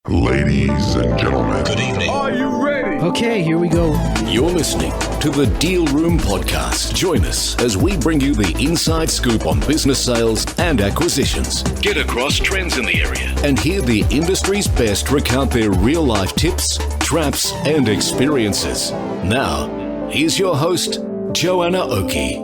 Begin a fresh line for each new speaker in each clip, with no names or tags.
Ladies and gentlemen,
Good evening.
Are you ready?
Okay, here we go.
You're listening to the Deal Room Podcast. Join us as we bring you the inside scoop on business sales and acquisitions. Get across trends in the area and hear the industry's best recount their real-life tips, traps, and experiences. Now, here's your host, Joanna Oakey.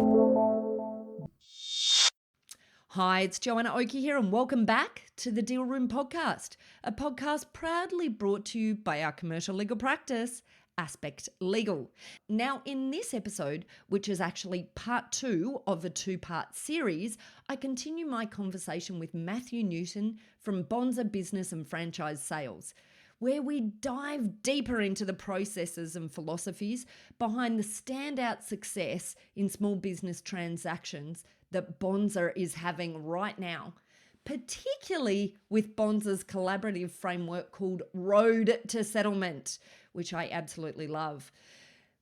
Hi, it's Joanna Oakey here, and welcome back to the Deal Room Podcast, a podcast proudly brought to you by our commercial legal practice, Aspect Legal. Now, in this episode, which is actually part 2 of a 2-part series, I continue my conversation with Matthew Newton from Bonza Business and Franchise Sales, where we dive deeper into the processes and philosophies behind the standout success in small business transactions that Bonza is having right now, particularly with Bonza's collaborative framework called Road to Settlement, which I absolutely love.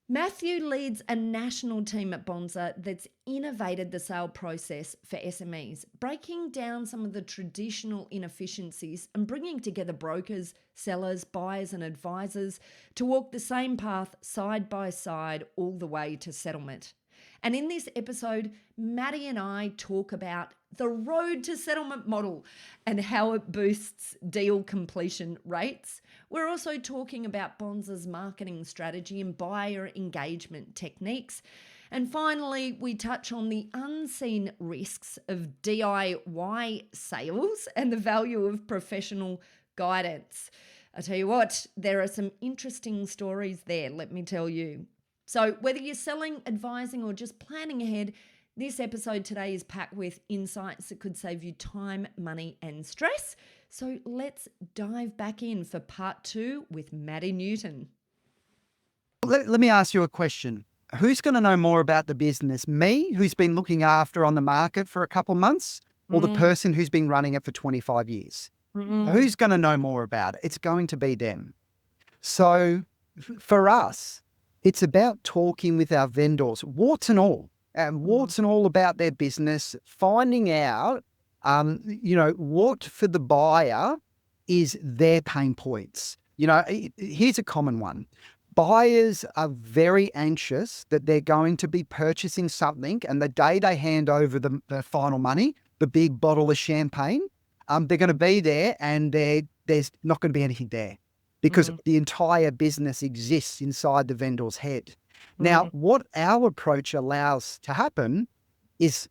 Matthew leads a national team at Bonza that's innovated the sale process for SMEs, breaking down some of the traditional inefficiencies and bringing together brokers, sellers, buyers and advisors to walk the same path side by side all the way to settlement. And in this episode, Maddie and I talk about the road to settlement model and how it boosts deal completion rates. We're also talking about Bonza's marketing strategy and buyer engagement techniques. And finally, we touch on the unseen risks of DIY sales and the value of professional guidance. I tell you what, there are some interesting stories there, let me tell you. So whether you're selling, advising, or just planning ahead, this episode today is packed with insights that could save you time, money, and stress. So let's dive back in for part 2 with Maddie Newton.
Let me ask you a question. Who's going to know more about the business? Me, who's been looking after on the market for a couple months, or the person who's been running it for 25 years? Who's going to know more about it? It's going to be them. So for us, it's about talking with our vendors, warts and all about their business, finding out, what for the buyer is their pain points. Here's a common one. Buyers are very anxious that they're going to be purchasing something, and the day they hand over the final money, the big bottle of champagne, they're going to be there and there's not going to be anything there, because the entire business exists inside the vendor's head. Now, what our approach allows to happen is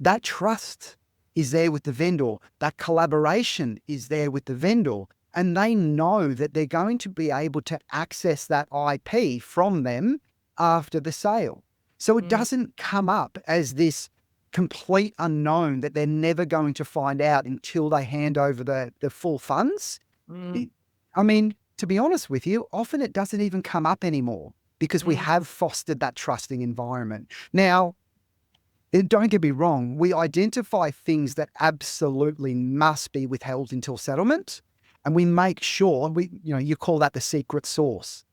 that trust is there with the vendor, that collaboration is there with the vendor, and they know that they're going to be able to access that IP from them after the sale. So it doesn't come up as this complete unknown that they're never going to find out until they hand over the full funds. To be honest with you, often it doesn't even come up anymore because we have fostered that trusting environment. Now, don't get me wrong, we identify things that absolutely must be withheld until settlement, and we make sure, you call that the secret sauce.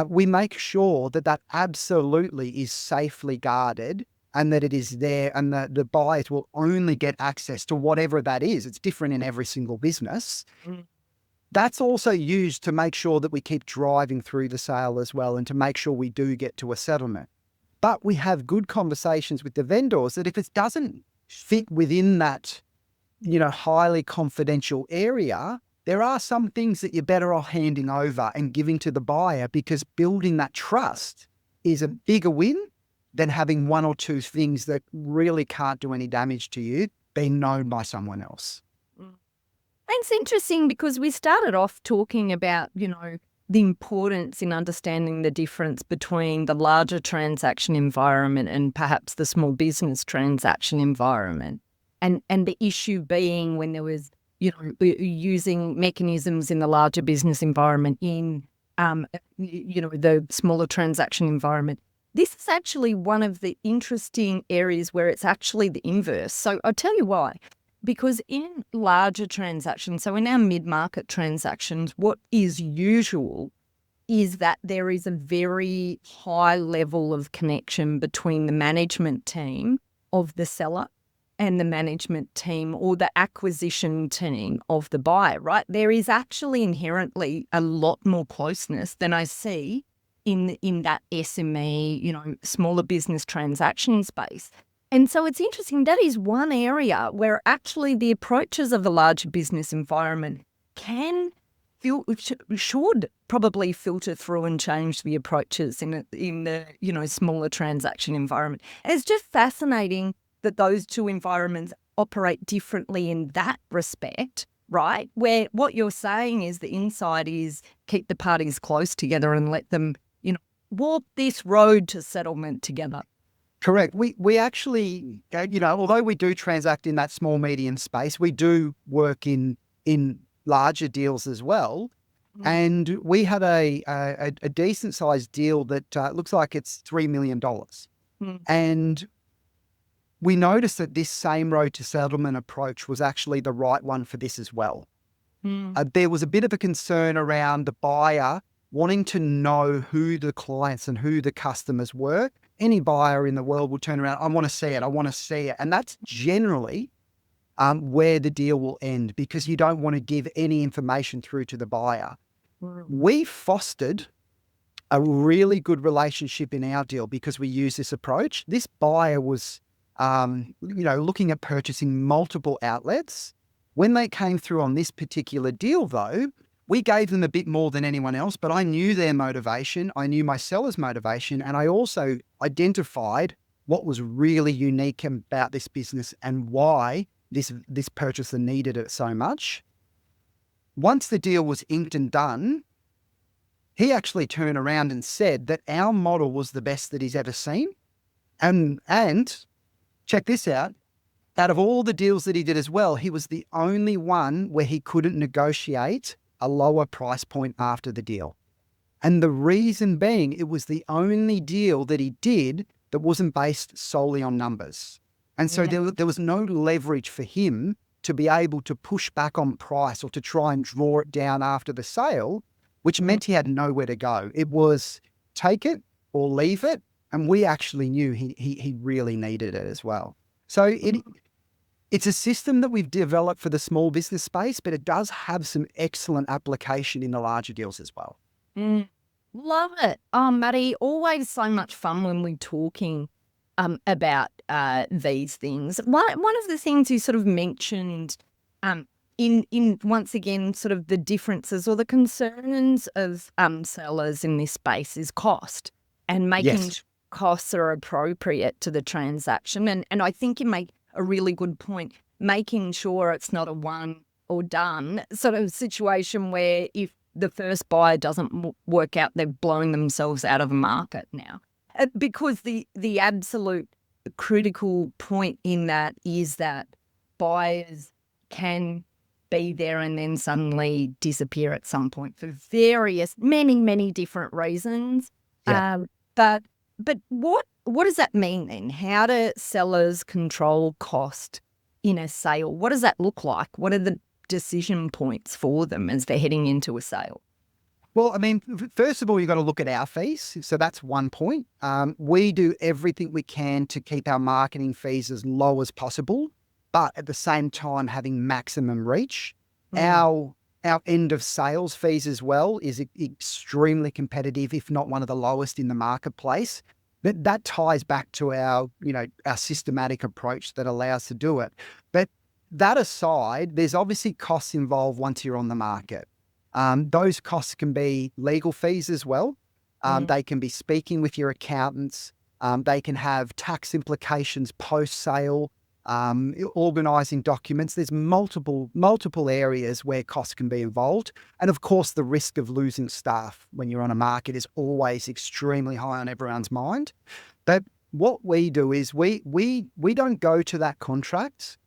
We make sure that absolutely is safely guarded and that it is there, and the buyers will only get access to whatever that is. It's different in every single business. That's also used to make sure that we keep driving through the sale as well, and to make sure we do get to a settlement. But we have good conversations with the vendors that if it doesn't fit within that, highly confidential area, there are some things that you're better off handing over and giving to the buyer, because building that trust is a bigger win than having one or two things that really can't do any damage to you being known by someone else.
It's interesting because we started off talking about, the importance in understanding the difference between the larger transaction environment and perhaps the small business transaction environment. And the issue being when there was, using mechanisms in the larger business environment in, the smaller transaction environment. This is actually one of the interesting areas where it's actually the inverse. So I'll tell you why. Because in larger transactions, so in our mid-market transactions, what is usual is that there is a very high level of connection between the management team of the seller and the management team or the acquisition team of the buyer, right? There is actually inherently a lot more closeness than I see in that SME, smaller business transaction space. And so it's interesting. That is one area where actually the approaches of the larger business environment should probably filter through and change the approaches in the smaller transaction environment. And it's just fascinating that those two environments operate differently in that respect, right? Where what you're saying is the inside is keep the parties close together and let them, walk this road to settlement together.
Correct. We actually, although we do transact in that small medium space, we do work in larger deals as well. And we had a decent sized deal that looks like it's $3 million. And we noticed that this same road to settlement approach was actually the right one for this as well. There was a bit of a concern around the buyer wanting to know who the clients and who the customers were. Any buyer in the world will turn around, I want to see it. And that's generally where the deal will end, because you don't want to give any information through to the buyer. We fostered a really good relationship in our deal because we use this approach. This buyer was, looking at purchasing multiple outlets. When they came through on this particular deal, though, we gave them a bit more than anyone else, but I knew their motivation. I knew my seller's motivation, and I also identified what was really unique about this business and why this purchaser needed it so much. Once the deal was inked and done, he actually turned around and said that our model was the best that he's ever seen. And check this out of all the deals that he did as well, he was the only one where he couldn't negotiate a lower price point after the deal. And the reason being, it was the only deal that he did that wasn't based solely on numbers. And so there was no leverage for him to be able to push back on price or to try and draw it down after the sale, which meant he had nowhere to go. It was take it or leave it. And we actually knew he really needed it as well. So it's a system that we've developed for the small business space, but it does have some excellent application in the larger deals as well.
Love it. Oh, Maddie, always so much fun when we're talking about these things. One of the things you sort of mentioned in once again, sort of the differences or the concerns of sellers in this space is cost and making costs are appropriate to the transaction. And I think you make a really good point, making sure it's not a one or done sort of situation where if the first buyer doesn't work out, they're blowing themselves out of the market now. Because the absolute critical point in that is that buyers can be there and then suddenly disappear at some point for many different reasons.
Yeah.
But what does that mean then? How do sellers control cost in a sale? What does that look like? What are the decision points for them as they're heading into a sale?
Well, I mean, first of all, you've got to look at our fees. So that's one point. We do everything we can to keep our marketing fees as low as possible, but at the same time having maximum reach. Our end of sales fees as well is extremely competitive, if not one of the lowest in the marketplace. But that ties back to our systematic approach that allows to do it. But that aside, there's obviously costs involved once you're on the market. Those costs can be legal fees as well. They can be speaking with your accountants. They can have tax implications post-sale, organising documents. There's multiple areas where costs can be involved. And of course, the risk of losing staff when you're on a market is always extremely high on everyone's mind. But what we do is we don't go to that contract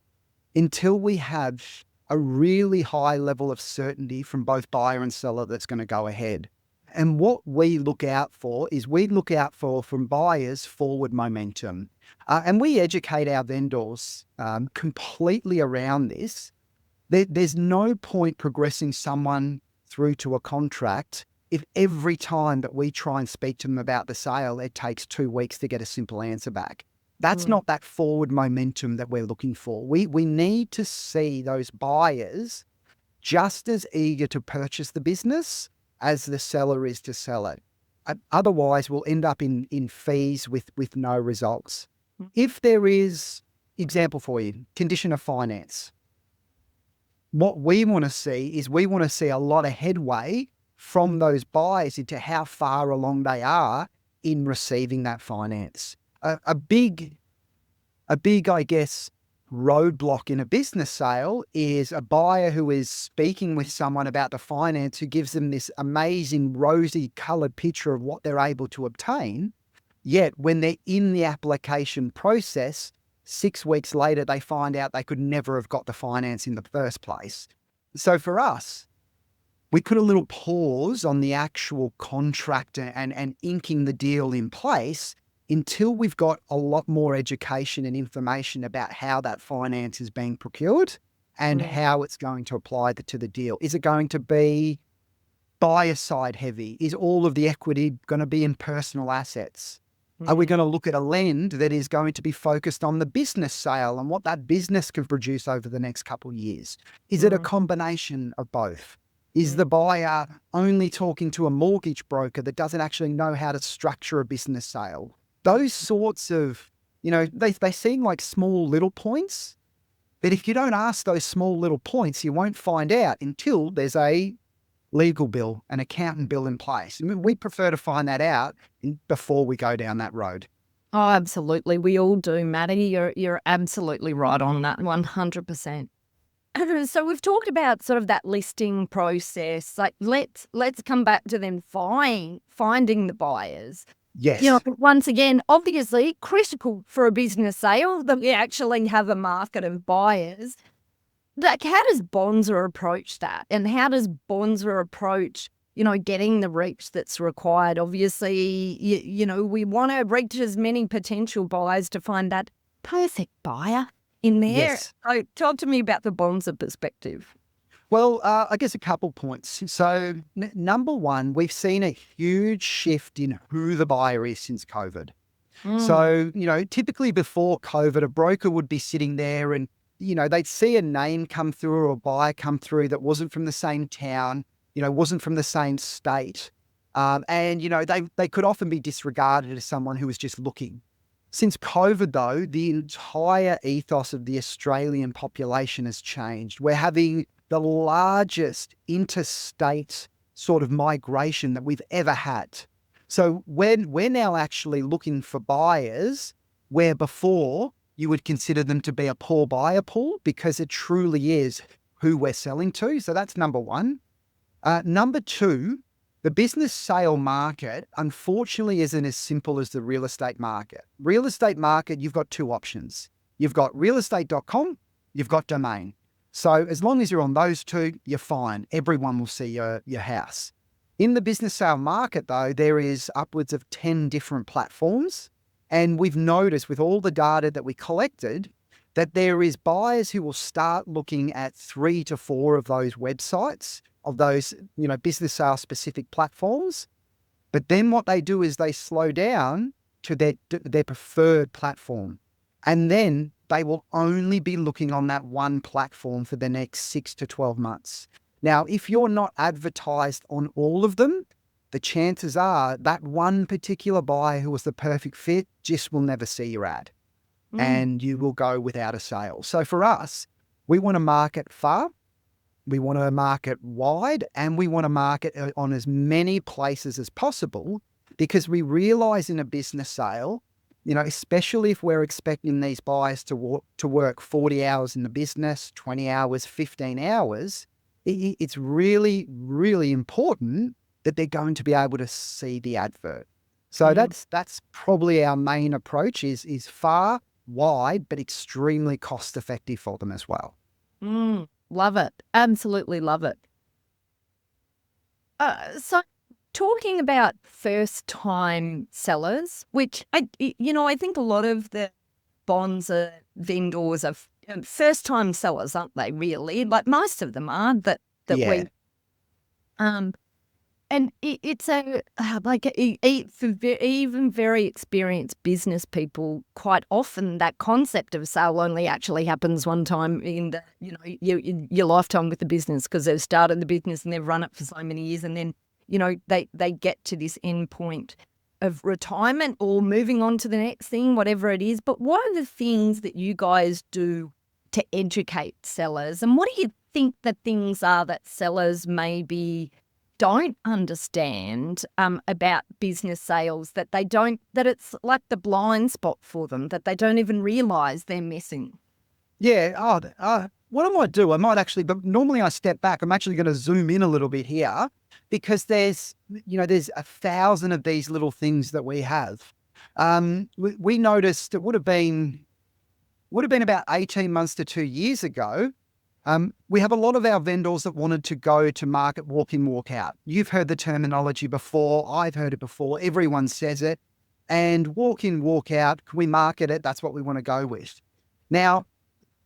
until we have a really high level of certainty from both buyer and seller that's going to go ahead. And what we look out for is from buyers forward momentum. And we educate our vendors completely around this. There's no point progressing someone through to a contract if every time that we try and speak to them about the sale, it takes 2 weeks to get a simple answer back. That's not that forward momentum that we're looking for. We need to see those buyers just as eager to purchase the business as the seller is to sell it. Otherwise, we'll end up in fees with no results. If there is, example for you, condition of finance, what we want to see is a lot of headway from those buyers into how far along they are in receiving that finance. A big, I guess, roadblock in a business sale is a buyer who is speaking with someone about the finance who gives them this amazing rosy coloured picture of what they're able to obtain. Yet when they're in the application process, 6 weeks later, they find out they could never have got the finance in the first place. So for us, we put a little pause on the actual contract and inking the deal in place until we've got a lot more education and information about how that finance is being procured and how it's going to apply to the deal. Is it going to be buyer side heavy? Is all of the equity going to be in personal assets? Are we going to look at a lend that is going to be focused on the business sale and what that business can produce over the next couple of years? Is it a combination of both? Is the buyer only talking to a mortgage broker that doesn't actually know how to structure a business sale? Those sorts of, they seem like small little points, but if you don't ask those small little points, you won't find out until there's a legal bill, an accountant bill in place. I mean, we prefer to find that out before we go down that road.
Oh, absolutely. We all do, Maddie. You're absolutely right on that, 100%. So we've talked about sort of that listing process. Like, let's come back to then finding the buyers.
Yes.
Once again, obviously critical for a business sale that we actually have a market of buyers. Like, how does Bonza approach that? And how does Bonza approach, getting the reach that's required? Obviously, we want to reach as many potential buyers to find that perfect buyer in there.
Yes.
So talk to me about the Bonza perspective.
Well, I guess a couple points. So number one, we've seen a huge shift in who the buyer is since COVID. So, typically before COVID, a broker would be sitting there and, they'd see a name come through or a buyer come through that wasn't from the same town, wasn't from the same state. And, they could often be disregarded as someone who was just looking. Since COVID, though, the entire ethos of the Australian population has changed. We're having the largest interstate sort of migration that we've ever had. So we're now actually looking for buyers where before you would consider them to be a poor buyer pool because it truly is who we're selling to. So that's number one. Number two, the business sale market, unfortunately, isn't as simple as the real estate market. Real estate market, you've got two options. You've got realestate.com, you've got domain. So as long as you're on those two, you're fine. Everyone will see your house. In the business sale market, though, there is upwards of 10 different platforms. And we've noticed with all the data that we collected that there is buyers who will start looking at 3 to 4 of those websites, of those, business sale specific platforms. But then what they do is they slow down to their preferred platform. And then they will only be looking on that one platform for the next 6 to 12 months. Now, if you're not advertised on all of them, the chances are that one particular buyer who was the perfect fit just will never see your ad and you will go without a sale. So for us, we want to market far, we want to market wide, and we want to market on as many places as possible because we realize in a business sale, especially if we're expecting these buyers to work 40 hours in the business, 20 hours, 15 hours, it's really, really important that they're going to be able to see the advert. So that's probably our main approach is far, wide, but extremely cost effective for them as well.
Love it. Absolutely love it. So talking about first-time sellers, which I think a lot of the Bonza vendors are first-time sellers, aren't they? Really, like most of them are. That
Yeah.
we. it's for even very experienced business people, quite often that concept of sale only actually happens one time in the your lifetime with the business, because they've started the business and they've run it for so many years, and then they get to this end point of retirement or moving on to the next thing, whatever it is. But what are the things that you guys do to educate sellers, and what do you think the things are that sellers maybe don't understand about business sales, that it's like the blind spot for them, that they don't even realize they're missing?
Yeah. What I might do, but normally I step back. I'm actually going to zoom in a little bit here, because there's 1,000 of these little things that we have. We noticed it would have been about 18 months to 2 years ago. We have a lot of our vendors that wanted to go to market walk in, walk out. You've heard the terminology before. I've heard it before. Everyone says it. And walk in, walk out, can we market it? That's what we want to go with. Now,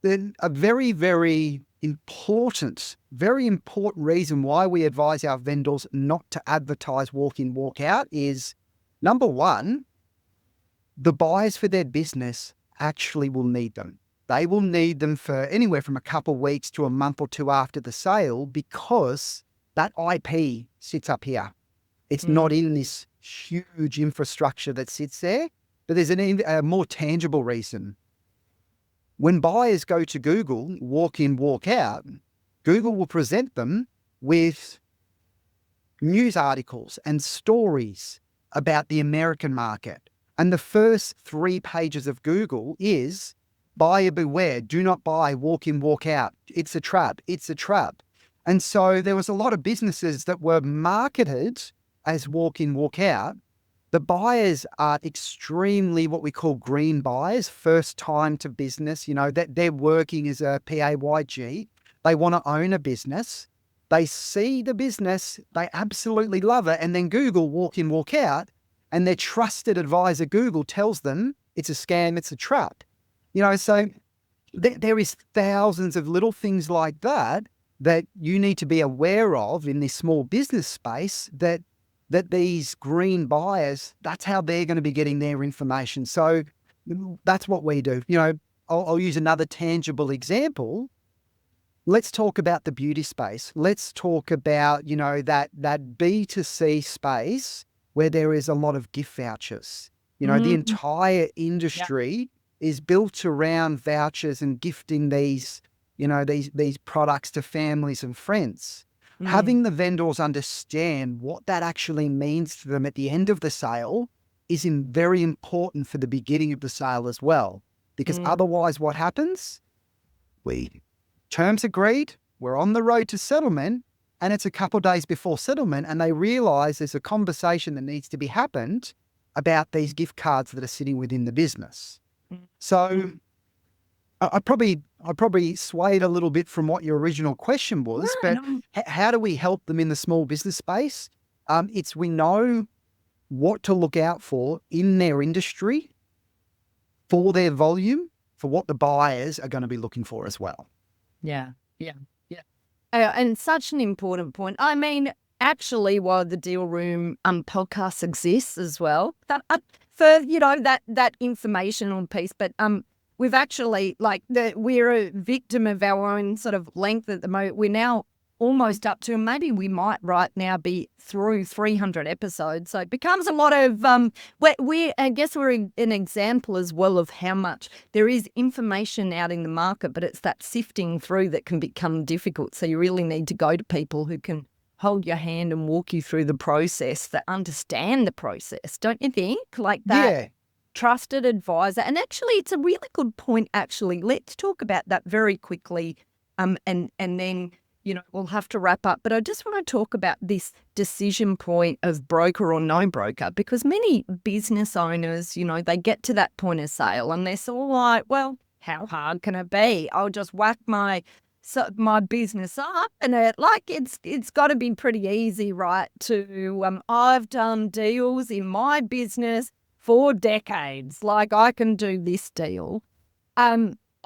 then a very, very important reason why we advise our vendors not to advertise walk in, walk out is, number one, the buyers for their business actually will need them. They will need them for anywhere from a couple of weeks to a month or two after the sale, because that IP sits up here. It's not in this huge infrastructure that sits there. But there's a more tangible reason. When buyers go to Google, walk in, walk out, Google will present them with news articles and stories about the American market. And the first 3 pages of Google is, buyer beware, do not buy, walk in, walk out. It's a trap. It's a trap. And so there was a lot of businesses that were marketed as walk in, walk out. The buyers are extremely what we call green buyers, first time to business, that they're working as a PAYG. They want to own a business. They see the business, they absolutely love it. And then Google walk in, walk out, and their trusted advisor, Google, tells them it's a scam, it's a trap. So there is thousands of little things like that you need to be aware of in this small business space, that these green buyers, that's how they're going to be getting their information. So that's what we do. I'll use another tangible example. Let's talk about the beauty space. Let's talk about, that B2C space where there is a lot of gift vouchers. The entire industry is built around vouchers and gifting these products to families and friends. Having the vendors understand what that actually means to them at the end of the sale is very important for the beginning of the sale as well. Because otherwise what happens? Terms agreed, we're on the road to settlement, and it's a couple of days before settlement, and they realize there's a conversation that needs to be happened about these gift cards that are sitting within the business. So I probably swayed a little bit from what your original question was, but how do we help them in the small business space? We know what to look out for in their industry, for their volume, for what the buyers are going to be looking for as well.
Yeah. And such an important point. I mean, actually, while the Deal Room podcast exists as well, that for that informational piece, but we've actually we're a victim of our own sort of length at the moment. We're now almost up to, maybe we might right now be through 300 episodes. So it becomes a lot of, I guess we're an example as well of how much there is information out in the market, but it's that sifting through that can become difficult. So you really need to go to people who can hold your hand and walk you through the process, that understand the process, don't you think? Like that.
Yeah.
Trusted advisor. And actually, it's a really good point, actually. Let's talk about that very quickly, and then, we'll have to wrap up. But I just want to talk about this decision point of broker or no broker, because many business owners, they get to that point of sale and they're sort of like, well, how hard can it be? I'll just whack my business up, and it's got to be pretty easy, right? I've done deals in my business for decades. Like, I can do this deal.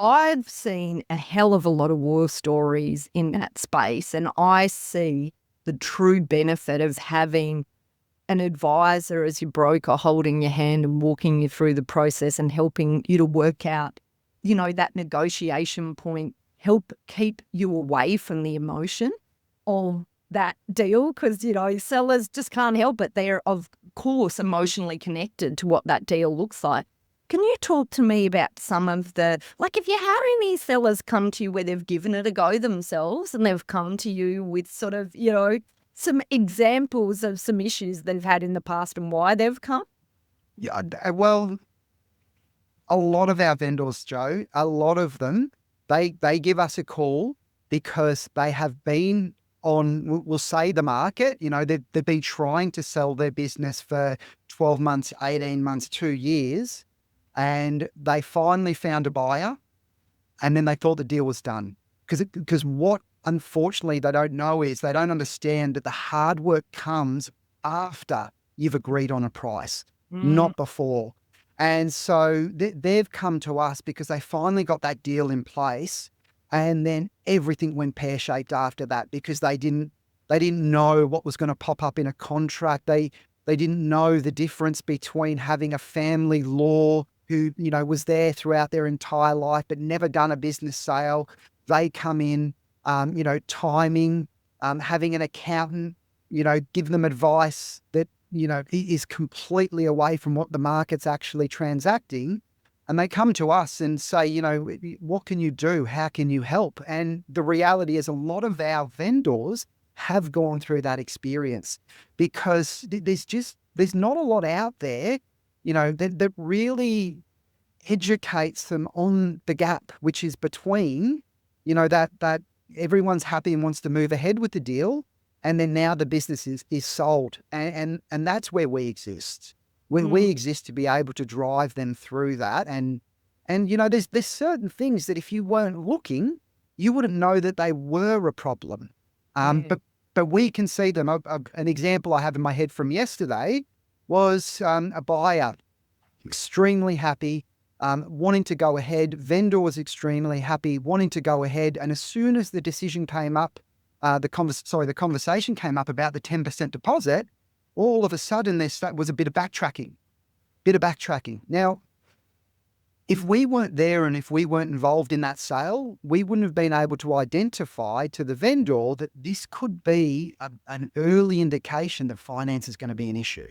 I've seen a hell of a lot of war stories in that space, and I see the true benefit of having an advisor as your broker holding your hand and walking you through the process and helping you to work out, that negotiation point, help keep you away from the emotion of that deal, because, sellers just can't help it. They're, of course, emotionally connected to what that deal looks like. Can you talk to me about some of if you had any sellers come to you where they've given it a go themselves and they've come to you with sort of, some examples of some issues they've had in the past and why they've come?
Yeah, well, a lot of our vendors, Joe, a lot of them, they give us a call because they have been on, we'll say, the market. They've been trying to sell their business for 12 months, 18 months, 2 years, and they finally found a buyer, and then they thought the deal was done. Because what, unfortunately, they don't know is they don't understand that the hard work comes after you've agreed on a price, not before. And so they've come to us because they finally got that deal in place, and then everything went pear-shaped after that because they didn't know what was going to pop up in a contract. They didn't know the difference between having a family law who, was there throughout their entire life but never done a business sale. They come in, timing, having an accountant, give them advice that, is completely away from what the market's actually transacting. And they come to us and say, what can you do? How can you help? And the reality is a lot of our vendors have gone through that experience because there's not a lot out there, that really educates them on the gap, which is between, that everyone's happy and wants to move ahead with the deal, and then now the business is sold. And that's where we exist. We exist to be able to drive them through that. And there's certain things that if you weren't looking, you wouldn't know that they were a problem. But we can see them. An example I have in my head from yesterday was a buyer, extremely happy, wanting to go ahead. Vendor was extremely happy, wanting to go ahead. And as soon as the decision came up, the conversation came up about the 10% deposit, all of a sudden there was a bit of backtracking. Now, if we weren't there and if we weren't involved in that sale, we wouldn't have been able to identify to the vendor that this could be an early indication that finance is going to be an issue.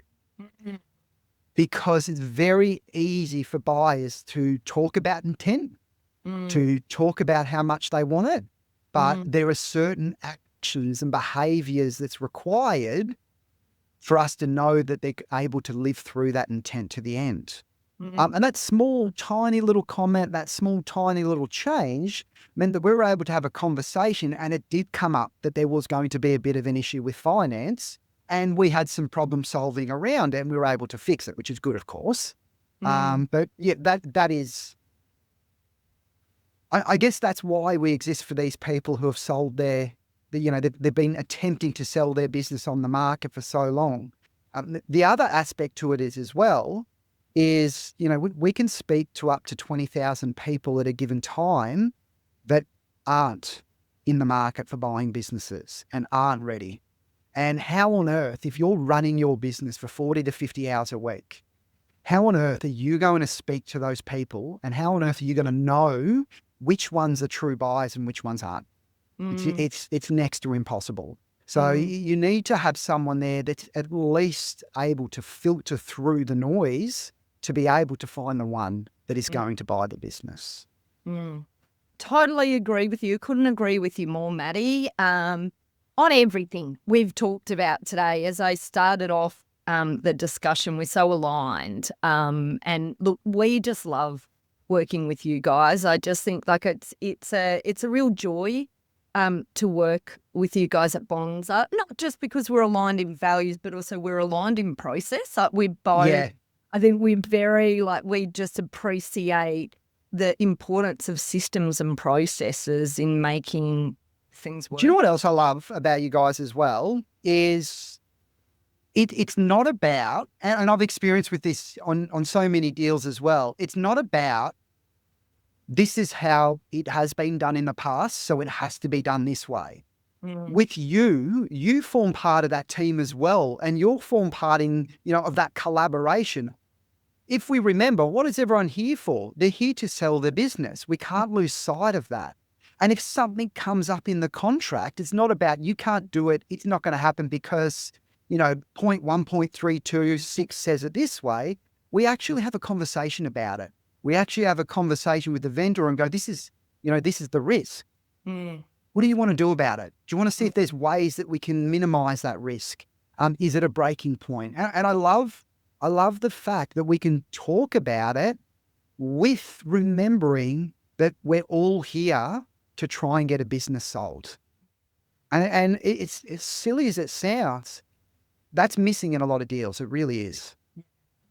Because it's very easy for buyers to talk about intent, to talk about how much they want it, but there are certain actions and behaviours that's required for us to know that they're able to live through that intent to the end. And that small, tiny little comment, that small, tiny little change meant that we were able to have a conversation, and it did come up that there was going to be a bit of an issue with finance, and we had some problem solving around it, and we were able to fix it, which is good, of course. But yeah, that is, I guess that's why we exist for these people who have sold they've been attempting to sell their business on the market for so long. The other aspect to it is as well is, we can speak to up to 20,000 people at a given time that aren't in the market for buying businesses and aren't ready. And how on earth, if you're running your business for 40 to 50 hours a week, how on earth are you going to speak to those people, and how on earth are you going to know which ones are true buyers and which ones aren't? It's next to impossible. So you need to have someone there that's at least able to filter through the noise to be able to find the one that is going to buy the business.
Totally agree with you. Couldn't agree with you more, Maddie. On everything we've talked about today, as I started off the discussion, we're so aligned. And look, we just love working with you guys. I just think it's a real joy to work with you guys at Bonza, not just because we're aligned in values, but also we're aligned in process. Like we both, I think we just appreciate the importance of systems and processes in making things work.
Do you know what else I love about you guys as well is it's not about, and I've experienced with this on so many deals as well, it's not about this is how it has been done in the past, so it has to be done this way. with you form part of that team as well, and you'll form part of that collaboration. If we remember, what is everyone here for? They're here to sell their business. We can't lose sight of that. And if something comes up in the contract, it's not about you can't do it. It's not going to happen because, point 1.326 says it this way. We actually have a conversation about it. We actually have a conversation with the vendor and go, this is the risk. What do you want to do about it? Do you want to see if there's ways that we can minimize that risk? Is it a breaking point? And I love the fact that we can talk about it with remembering that we're all here to try and get a business sold. And it's as silly as it sounds, that's missing in a lot of deals. It really is.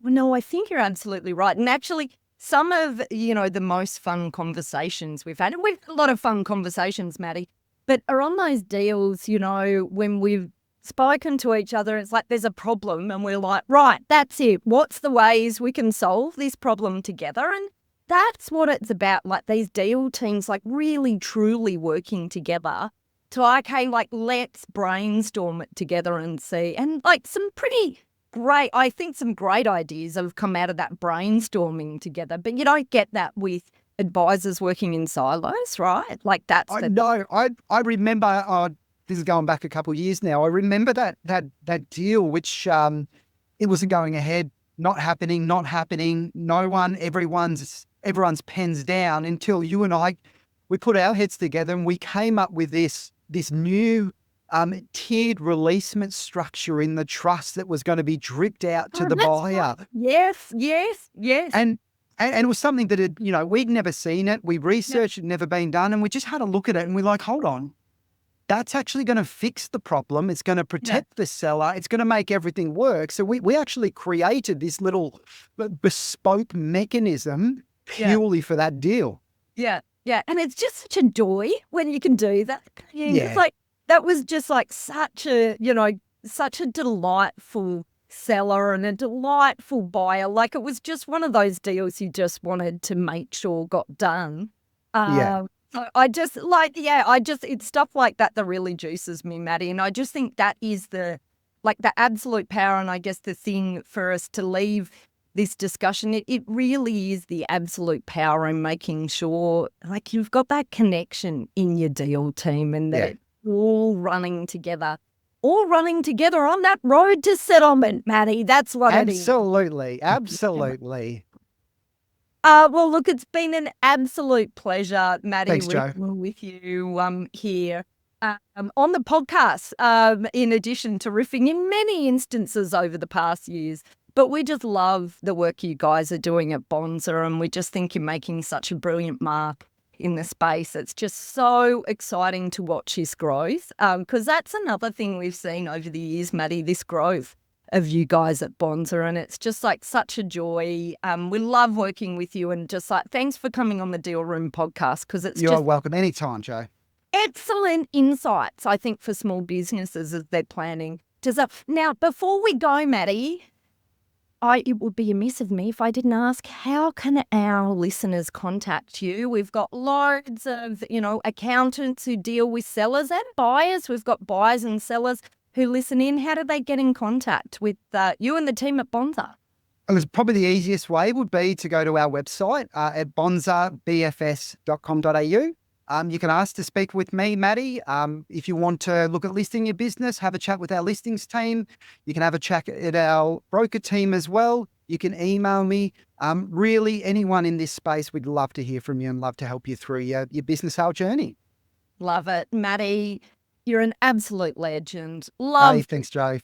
Well, no, I think you're absolutely right. And actually, some of, the most fun conversations we've had, and we've had a lot of fun conversations, Maddie, but are on those deals, when we've spoken to each other, it's like there's a problem and we're like, right, that's it. What's the ways we can solve this problem together? And that's what it's about, like these deal teams, like really, truly working together to, okay, like let's brainstorm it together and see. And like some great ideas have come out of that brainstorming together, but you don't get that with advisors working in silos, right? Like that's
I remember, this is going back a couple of years now. I remember that deal, which it wasn't going ahead, not happening. No one, everyone's pens down until you and I, we put our heads together and we came up with this new tiered releasement structure in the trust that was going to be dripped out to the buyer.
Right. Yes.
And it was something that we'd never seen it. We researched, it had never been done, and we just had a look at it and we're like, hold on. That's actually going to fix the problem. It's going to protect the seller. It's going to make everything work. So we actually created this little bespoke mechanism purely for that deal.
Yeah. And it's just such a joy when you can do that. It's like, that was just like such a delightful seller and a delightful buyer. Like it was just one of those deals you just wanted to make sure got done. It's stuff like that really juices me, Maddie. And I just think that is the absolute power. And I guess the thing for us to leave this discussion, it really is the absolute power in making sure like you've got that connection in your deal team and that it's all running together on that road to settlement, Maddie. That's what it is.
Absolutely.
Well, look, it's been an absolute pleasure, Maddie,
Thanks, Jo.
with you here on the podcast, in addition to riffing in many instances over the past years. But we just love the work you guys are doing at Bonza, and we just think you're making such a brilliant mark in the space. It's just so exciting to watch this growth, because that's another thing we've seen over the years, Maddie, this growth of you guys at Bonza, and it's just like such a joy. We love working with you, and just like thanks for coming on the Deal Room podcast, because
You're welcome anytime, Jo.
Excellent insights, I think, for small businesses as they're planning. Now, before we go, Maddie, it would be amiss of me if I didn't ask, how can our listeners contact you? We've got loads of, accountants who deal with sellers and buyers. We've got buyers and sellers who listen in. How do they get in contact with you and the team at Bonza?
Probably the easiest way would be to go to our website at bonzabfs.com.au. You can ask to speak with me, Maddie. If you want to look at listing your business, have a chat with our listings team. You can have a chat at our broker team as well. You can email me. Really, anyone in this space, we'd love to hear from you and love to help you through your business sale journey.
Love it. Maddie, you're an absolute legend.
Hey, thanks, Jo.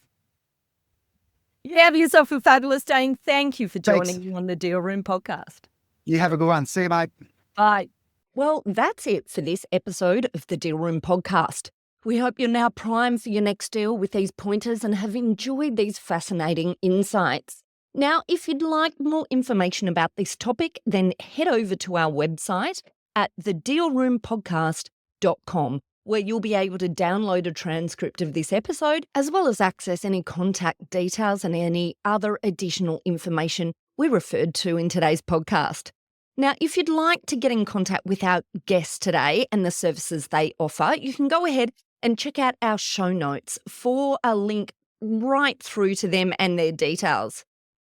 You have yourself a fabulous day, and thank you for joining me on the Deal Room podcast.
You have a good one. See you, mate.
Bye.
Well, that's it for this episode of the Deal Room podcast. We hope you're now primed for your next deal with these pointers and have enjoyed these fascinating insights. Now, if you'd like more information about this topic, then head over to our website at thedealroompodcast.com, where you'll be able to download a transcript of this episode, as well as access any contact details and any other additional information we referred to in today's podcast. Now, if you'd like to get in contact with our guests today and the services they offer, you can go ahead
and check out our show notes for a link right through to them and their details.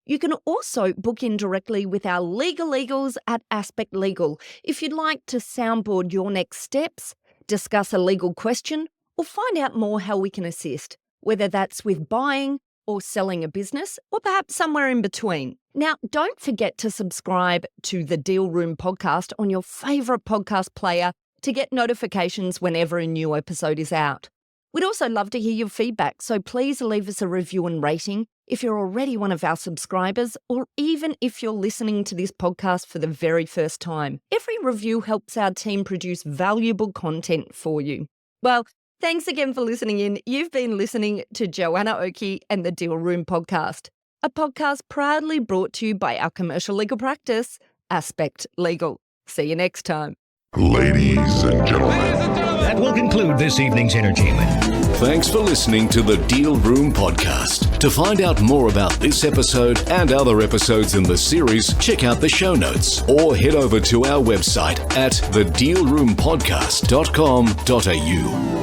You can also book in directly with our legal eagles at Aspect Legal if you'd like to soundboard your next steps, discuss a legal question, or find out more how we can assist, whether that's with buying or selling a business, or perhaps somewhere in between. Now, don't forget to subscribe to the Deal Room podcast on your favourite podcast player to get notifications whenever a new episode is out. We'd also love to hear your feedback, so please leave us a review and rating if you're already one of our subscribers, or even if you're listening to this podcast for the very first time. Every review helps our team produce valuable content for you. Well, thanks again for listening in. You've been listening to Joanna Oakey and the Deal Room podcast, a podcast proudly brought to you by our commercial legal practice, Aspect Legal. See you next time.
Ladies and gentlemen.
That will conclude this evening's entertainment.
Thanks for listening to the Deal Room podcast. To find out more about this episode and other episodes in the series, check out the show notes or head over to our website at thedealroompodcast.com.au.